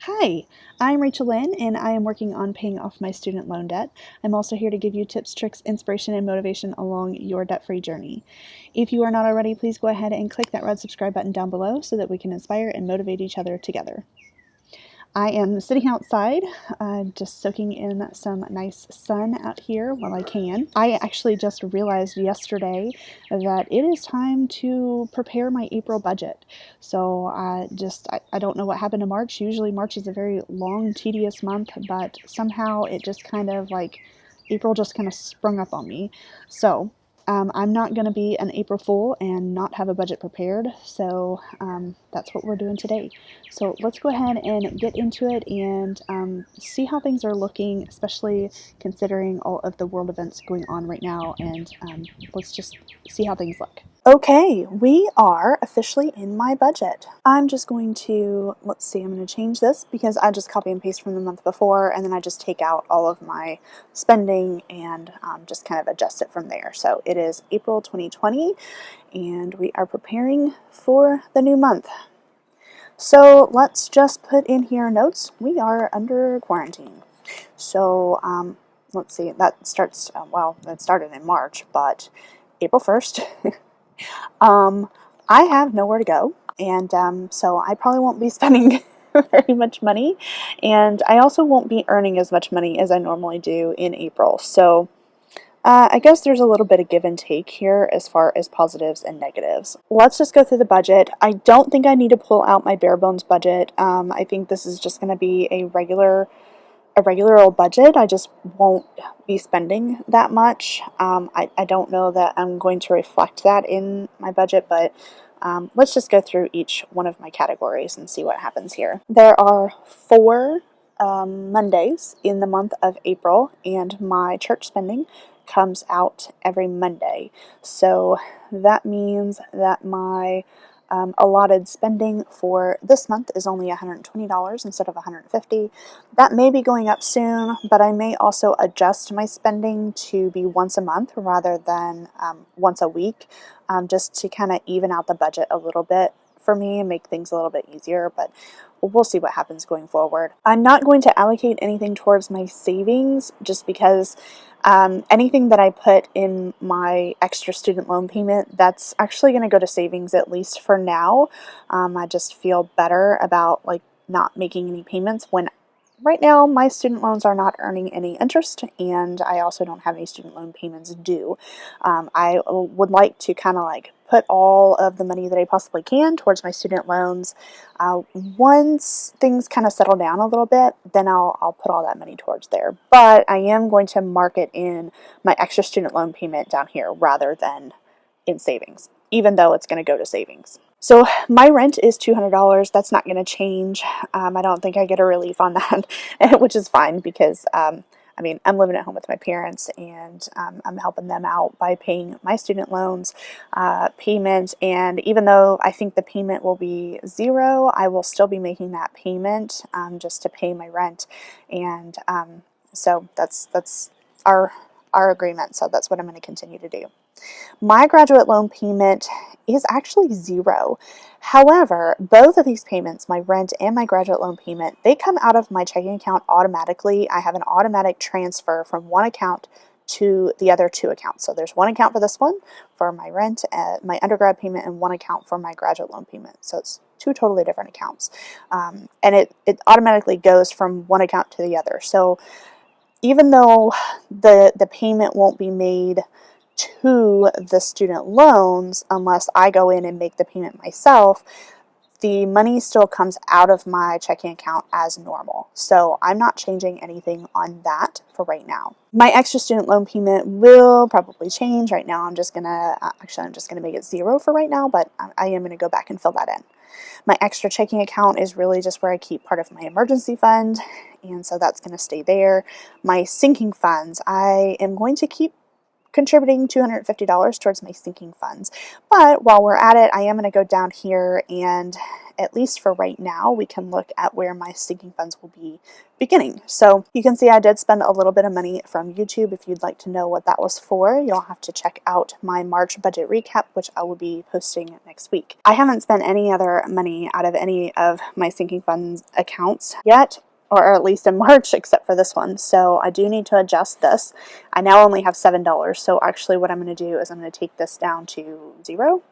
Hi, I'm Rachel Lynn, and I am working on paying off my student loan debt. I'm also here to give you tips, tricks, inspiration, and motivation along your debt-free journey. If you are not already, please go ahead and click that red subscribe button down below so that we can inspire and motivate each other together. I am sitting outside, just soaking in some nice sun out here while I can. I actually just realized yesterday that it is time to prepare my April budget. So I don't know what happened to March. Usually March is a very long, tedious month, but somehow it just kind of like April just kind of sprung up on me. So I'm not going to be an April Fool and not have a budget prepared, so that's what we're doing today. So let's go ahead and get into it and see how things are looking, especially considering all of the world events going on right now, and let's just see how things look. Okay, we are officially in my budget. I'm just going to, let's see, I'm going to change this because I just copy and paste from the month before, and then I just take out all of my spending and just kind of adjust it from there. So it is April 2020, and we are preparing for the new month. So let's just put in here notes. We are under quarantine. So let's see, that starts, well, it started in March, but April 1st. I have nowhere to go, and so I probably won't be spending very much money, and I also won't be earning as much money as I normally do in April. So I guess there's a little bit of give and take here as far as positives and negatives. Let's just go through the budget. I don't think I need to pull out my bare bones budget. I think this is just going to be a regular old budget. I just won't be spending that much. I don't know that I'm going to reflect that in my budget, but let's just go through each one of my categories and see what happens here. There are 4 Mondays in the month of April, and my church spending comes out every Monday. So that means that my allotted spending for this month is only $120 instead of $150. That may be going up soon, but I may also adjust my spending to be once a month rather than once a week, just to kind of even out the budget a little bit for me and make things a little bit easier, but we'll see what happens going forward. I'm not going to allocate anything towards my savings just because anything that I put in my extra student loan payment, that's actually going to go to savings, at least for now. I just feel better about like not making any payments when right now my student loans are not earning any interest, and I also don't have any student loan payments due. I would like to kind of like put all of the money that I possibly can towards my student loans. Once things kind of settle down a little bit, then I'll put all that money towards there. But I am going to mark it in my extra student loan payment down here rather than in savings, even though it's going to go to savings. So my rent is $200. That's not going to change. I don't think I get a relief on that, which is fine because I mean, I'm living at home with my parents, and I'm helping them out by paying my student loans payment. And even though I think the payment will be $0, I will still be making that payment just to pay my rent. And so that's our agreement. So that's what I'm going to continue to do. My graduate loan payment is actually $0. However, both of these payments, my rent and my graduate loan payment, they come out of my checking account automatically. I have an automatic transfer from one account to the other 2 accounts. So there's one account for this one for my rent, my undergrad payment, and one account for my graduate loan payment. So it's 2 totally different accounts. And it automatically goes from one account to the other. So even though the payment won't be made to the student loans unless I go in and make the payment myself, the money still comes out of my checking account as normal. So I'm not changing anything on that for right now. My extra student loan payment will probably change. Right now I'm just gonna make it $0 for right now, but I am gonna go back and fill that in. My extra checking account is really just where I keep part of my emergency fund, and so that's going to stay there. My sinking funds, I am going to keep contributing $250 towards my sinking funds. But while we're at it, I am going to go down here, and at least for right now, we can look at where my sinking funds will be beginning. So you can see I did spend a little bit of money from YouTube. If you'd like to know what that was for, you'll have to check out my March budget recap, which I will be posting next week. I haven't spent any other money out of any of my sinking funds accounts yet, or at least in March, except for this one. So I do need to adjust this. I now only have $7. So actually what I'm going to do is I'm going to take this down to 0.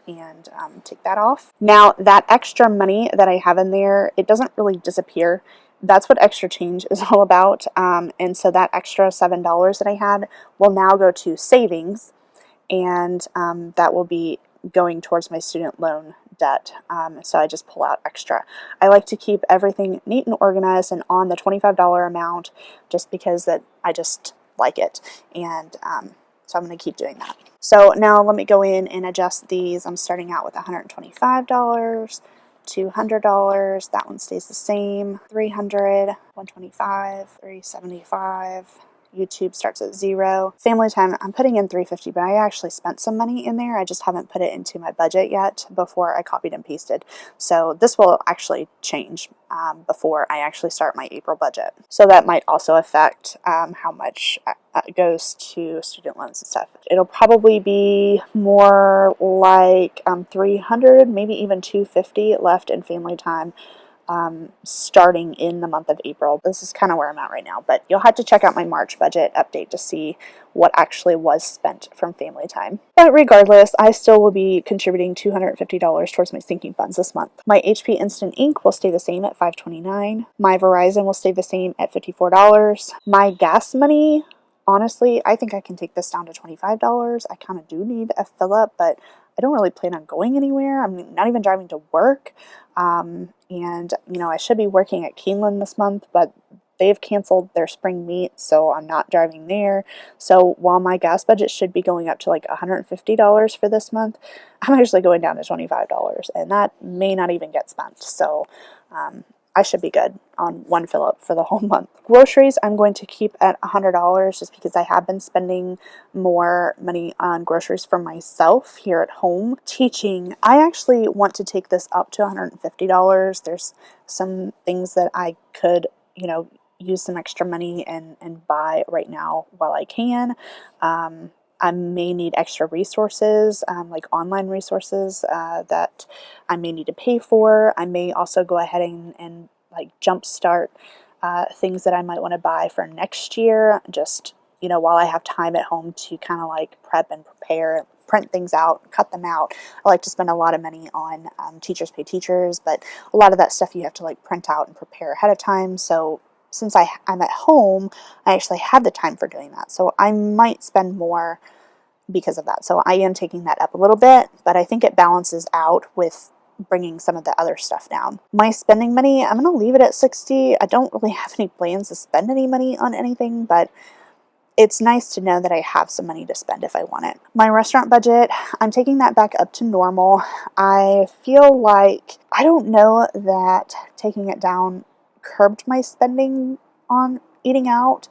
And take that off. Now that extra money that I have in there, it doesn't really disappear. That's what extra change is all about. And so that extra $7 that I had will now go to savings, and that will be going towards my student loan debt. So I just pull out extra. I like to keep everything neat and organized and on the $25 amount, just because that I just like it. And so I'm going to keep doing that. So now let me go in and adjust these. I'm starting out with $125, $200, that one stays the same, $300, $125, $375. YouTube starts at 0. Family time, I'm putting in $350, but I actually spent some money in there. I just haven't put it into my budget yet before I copied and pasted. So this will actually change before I actually start my April budget. So that might also affect how much goes to student loans and stuff. It'll probably be more like $300, maybe even $250 left in family time. Starting in the month of April. This is kind of where I'm at right now, but you'll have to check out my March budget update to see what actually was spent from family time. But regardless, I still will be contributing $250 towards my sinking funds this month. My HP Instant Ink will stay the same at $5.29. My Verizon will stay the same at $54. My gas money, honestly, I think I can take this down to $25. I kind of do need a fill up, but I don't really plan on going anywhere. I'm not even driving to work. And, you know, I should be working at Keeneland this month, but they've canceled their spring meet, so I'm not driving there. So while my gas budget should be going up to like $150 for this month, I'm actually going down to $25, and that may not even get spent. So I should be good on one fill up for the whole month. Groceries, I'm going to keep at $100 just because I have been spending more money on groceries for myself here at home. Teaching, I actually want to take this up to $150. There's some things that I could, you know, use some extra money and buy right now while I can. I may need extra resources, like online resources that I may need to pay for. I may also go ahead and like jumpstart things that I might want to buy for next year, just, you know, while I have time at home to kind of like prep and prepare, print things out, cut them out. I like to spend a lot of money on Teachers Pay Teachers, but a lot of that stuff you have to like print out and prepare ahead of time. So since I'm at home, I actually have the time for doing that. So I might spend more because of that. So I am taking that up a little bit, but I think it balances out with bringing some of the other stuff down. My spending money, I'm going to leave it at $60. I don't really have any plans to spend any money on anything, but it's nice to know that I have some money to spend if I want it. My restaurant budget, I'm taking that back up to normal. I feel like, I don't know that taking it down curbed my spending on eating out.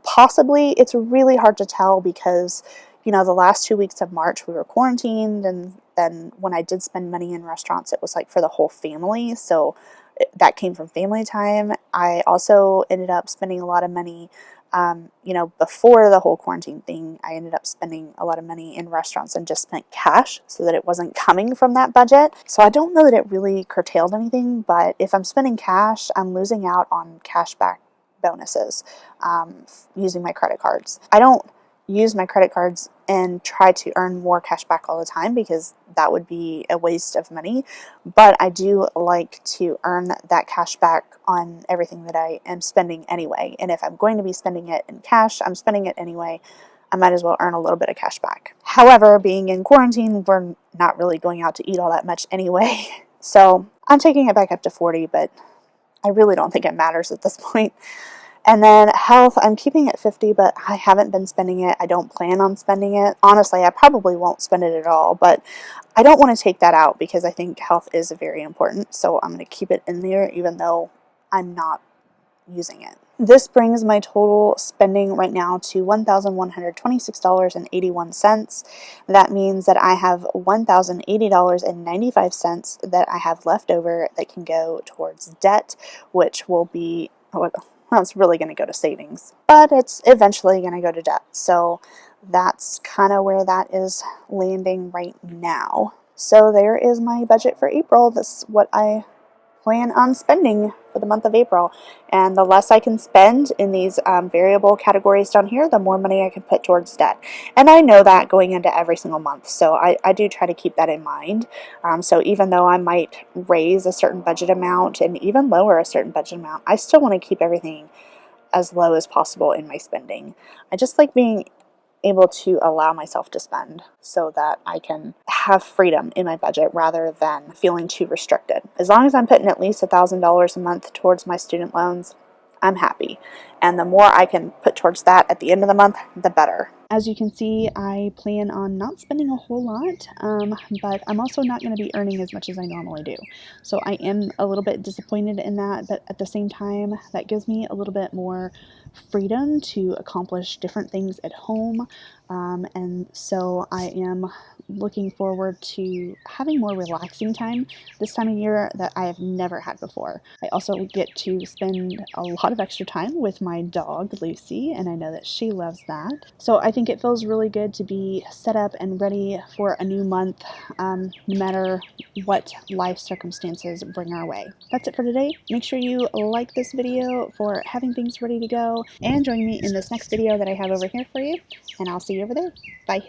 Possibly. It's really hard to tell because, you know, the last 2 weeks of March we were quarantined, and then when I did spend money in restaurants, it was like for the whole family. So that came from family time. I also ended up spending a lot of money, you know, before the whole quarantine thing. I ended up spending a lot of money in restaurants and just spent cash so that it wasn't coming from that budget. So I don't know that it really curtailed anything, but if I'm spending cash, I'm losing out on cashback bonuses using my credit cards. I don't use my credit cards and try to earn more cash back all the time because that would be a waste of money, but I do like to earn that cash back on everything that I am spending anyway. And if I'm going to be spending it in cash, I'm spending it anyway, I might as well earn a little bit of cash back. However, being in quarantine, we're not really going out to eat all that much anyway, so I'm taking it back up to 40, but I really don't think it matters at this point. And then health, I'm keeping it 50, but I haven't been spending it. I don't plan on spending it. Honestly, I probably won't spend it at all, but I don't want to take that out because I think health is very important. So I'm going to keep it in there even though I'm not using it. This brings my total spending right now to $1,126.81. That means that I have $1,080.95 that I have left over that can go towards debt, which will be, well, it's really going to go to savings, but it's eventually going to go to debt. So that's kind of where that is landing right now. So there is my budget for April. That's what I plan on spending for the month of April. And the less I can spend in these variable categories down here, the more money I can put towards debt. And I know that going into every single month, so I do try to keep that in mind. So even though I might raise a certain budget amount and even lower a certain budget amount, I still want to keep everything as low as possible in my spending. I just like being able to allow myself to spend so that I can have freedom in my budget rather than feeling too restricted. As long as I'm putting at least $1,000 a month towards my student loans, I'm happy. And the more I can put towards that at the end of the month, the better. As you can see, I plan on not spending a whole lot, but I'm also not going to be earning as much as I normally do. So I am a little bit disappointed in that, but at the same time, that gives me a little bit more freedom to accomplish different things at home. And so I am looking forward to having more relaxing time this time of year that I have never had before. I also get to spend a lot of extra time with my dog, Lucy, and I know that she loves that. So I think it feels really good to be set up and ready for a new month, no matter what life circumstances bring our way. That's it for today. Make sure you like this video for having things ready to go, and join me in this next video that I have over here for you, and I'll see you over there. Bye.